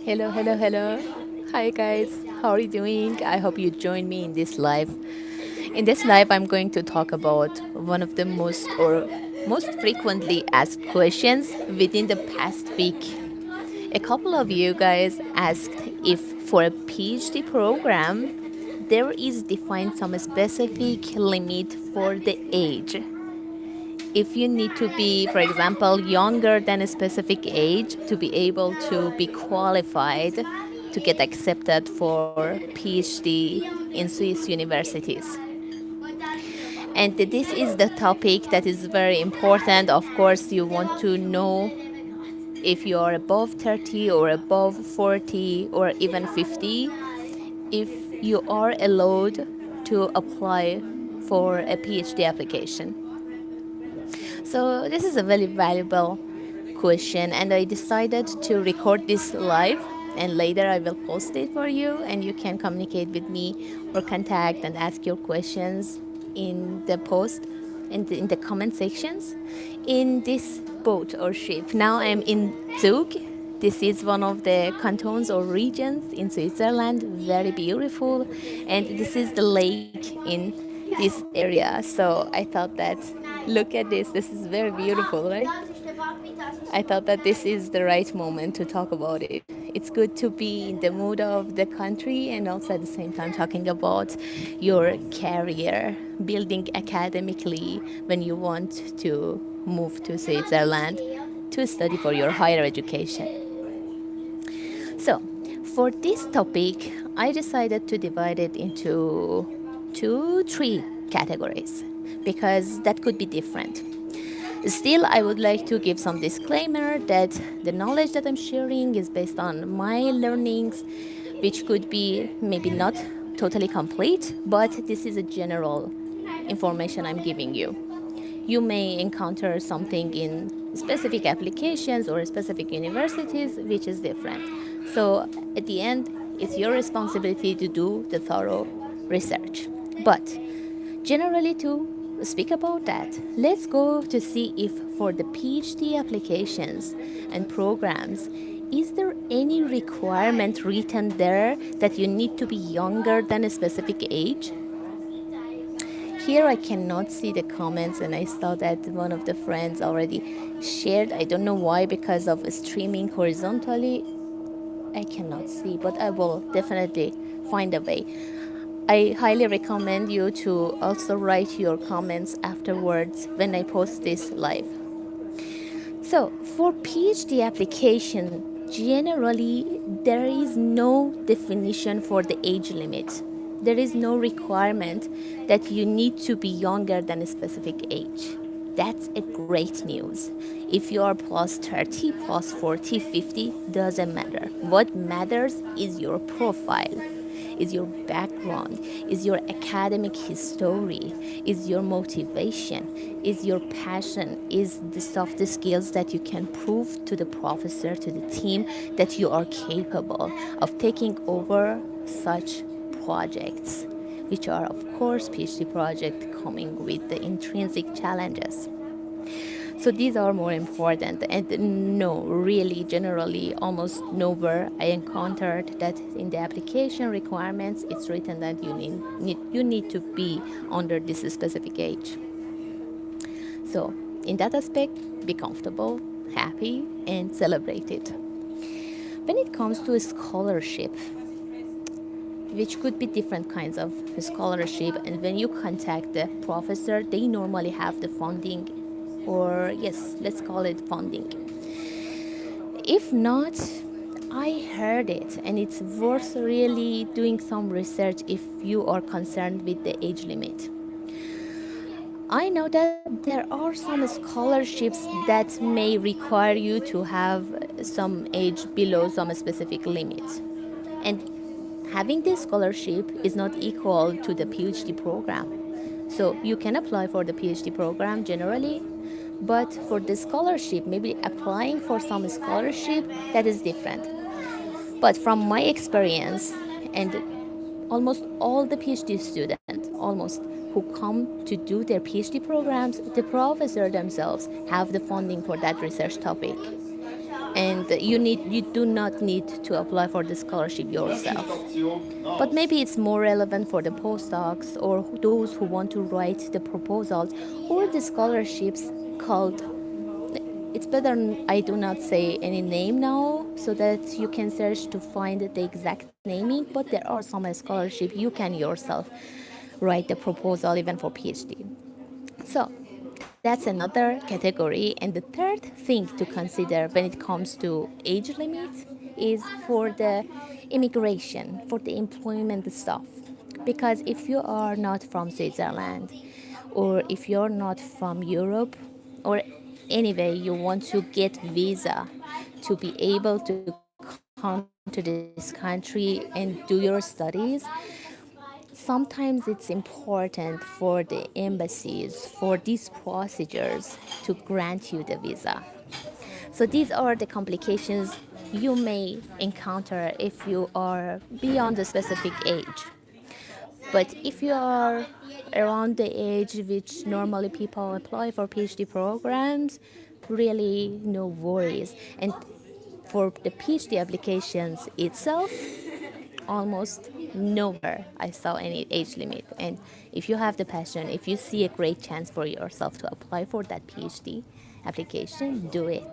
Hello, hello, hello. Hi guys, how are you doing? I hope you join me in this live. In this live, I'm going to talk about one of the most frequently asked questions within the past week. A couple of you guys asked if for a PhD program there is defined some specific limit for the age. If you need to be, for example, younger than a specific age to be able to be qualified to get accepted for PhD in Swiss universities. And this is the topic that is very important. Of course, you want to know if you are above 30 or above 40 or even 50, if you are allowed to apply for a PhD application. So this is a very valuable question, and I decided to record this live, and later I will post it for you, and you can communicate with me or contact and ask your questions in the post in the comment sections in this boat or ship. Now I'm in Zug. This is one of the cantons or regions in Switzerland, very beautiful, and this is the lake in this area. So I thought that, look at this is very beautiful, right? I thought that this is the right moment to talk about it. It's good to be in the mood of the country and also at the same time talking about your career, building academically when you want to move to Switzerland to study for your higher education. So, for this topic, I decided to divide it into three categories because that could be different. Still, I would like to give some disclaimer that the knowledge that I'm sharing is based on my learnings, which could be maybe not totally complete, but this is a general information I'm giving you. You may encounter something in specific applications or specific universities which is different. So at the end, it's your responsibility to do the thorough research. But generally, to speak about that, let's go to see if for the PhD applications and programs, is there any requirement written there that you need to be younger than a specific age? Here I cannot see the comments, and I saw that one of the friends already shared. I don't know why, because of streaming horizontally, I cannot see, but I will definitely find a way. I highly recommend you to also write your comments afterwards when I post this live. So, for PhD application, generally there is no definition for the age limit. There is no requirement that you need to be younger than a specific age. That's a great news. If you are plus 30, plus 40, 50, doesn't matter. What matters is your profile, is your background, is your academic history, is your motivation, is your passion, is the soft skills that you can prove to the professor, to the team, that you are capable of taking over such projects, which are of course PhD project coming with the intrinsic challenges. So these are more important. And no, really, generally, almost nowhere I encountered that in the application requirements it's written that you need to be under this specific age. So in that aspect, be comfortable, happy, and celebrate it. When it comes to a scholarship, which could be different kinds of scholarship, and when you contact the professor, they normally have the funding, or yes, let's call it funding. If not, I heard it, and it's worth really doing some research if you are concerned with the age limit. I know that there are some scholarships that may require you to have some age below some specific limit. And having this scholarship is not equal to the PhD program. So you can apply for the PhD program generally, but for the scholarship, maybe applying for some scholarship, that is different. But from my experience, and almost all the PhD students, almost who come to do their PhD programs, the professor themselves have the funding for that research topic. and you do not need to apply for the scholarship yourself. But maybe it's more relevant for the postdocs or those who want to write the proposals or the scholarships called, it's better I do not say any name now so that you can search to find the exact naming, but there are some scholarship you can yourself write the proposal even for PhD. So that's another category. And the third thing to consider when it comes to age limit is for the immigration, for the employment stuff. Because if you are not from Switzerland, or if you're not from Europe, or anyway you want to get visa to be able to come to this country and do your studies, sometimes it's important for the embassies, for these procedures to grant you the visa. So these are the complications you may encounter if you are beyond a specific age. But if you are around the age which normally people apply for PhD programs, really no worries. And for the PhD applications itself, almost nowhere I saw any age limit. And if you have the passion, if you see a great chance for yourself to apply for that PhD application, do it.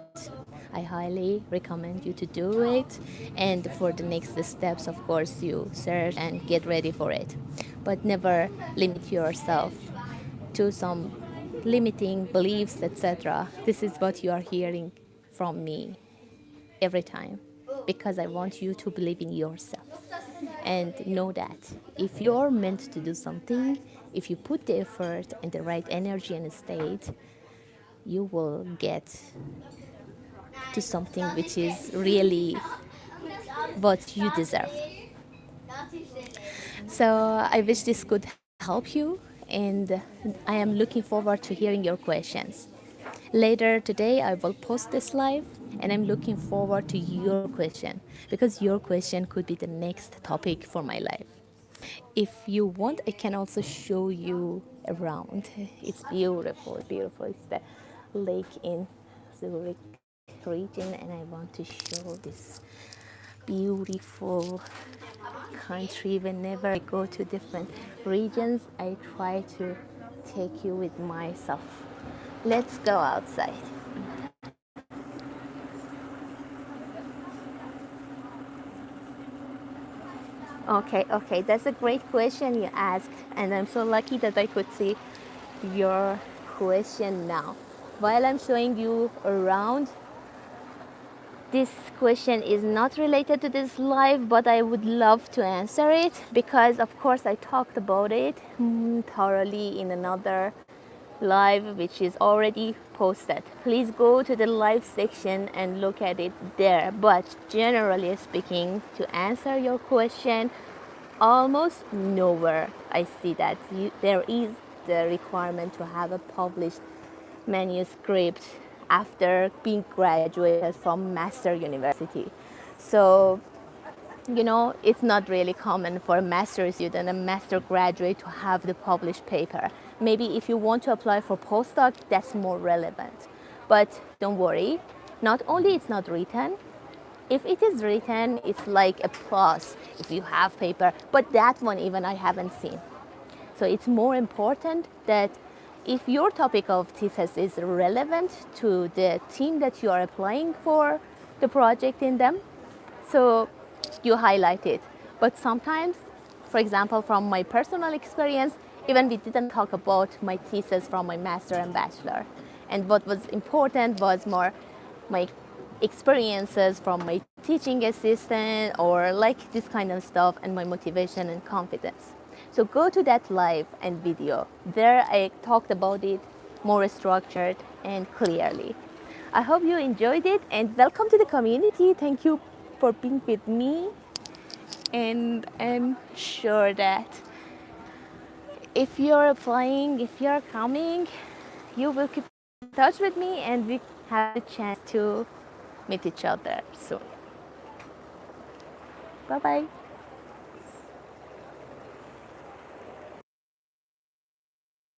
I highly recommend you to do it. And for the next steps, of course, you search and get ready for it. But never limit yourself to some limiting beliefs, etc. This is what you are hearing from me every time because I want you to believe in yourself and know that if you're meant to do something, if you put the effort and the right energy and state, you will get to something which is really what you deserve. So I wish this could help you, and I am looking forward to hearing your questions. Later today, I will post this live, and I'm looking forward to your question because your question could be the next topic for my life. If you want, I can also show you around. It's beautiful, beautiful. It's the lake in Zurich region, and I want to show this beautiful country. Whenever I go to different regions, I try to take you with myself. Let's go outside. Okay, that's a great question you asked, and I'm so lucky that I could see your question now. While I'm showing you around, this question is not related to this live, but I would love to answer it because, of course, I talked about it thoroughly in another live which is already posted. Please go to the live section and look at it there. But generally speaking, to answer your question, almost nowhere I see that there is the requirement to have a published manuscript after being graduated from master university. So it's not really common for a master student, a master graduate to have the published paper. Maybe if you want to apply for postdoc, that's more relevant. But don't worry, not only it's not written, if it is written, it's like a plus if you have paper, but that one even I haven't seen. So it's more important that if your topic of thesis is relevant to the team that you are applying for the project in them, so you highlight it. But sometimes, for example, from my personal experience, even we didn't talk about my thesis from my master and bachelor. And what was important was more my experiences from my teaching assistant or like this kind of stuff and my motivation and confidence. So go to that live and video. There I talked about it more structured and clearly. I hope you enjoyed it and welcome to the community. Thank you for being with me. And I'm sure that if you're applying, if you're coming, you will keep in touch with me and we have a chance to meet each other soon. Bye bye.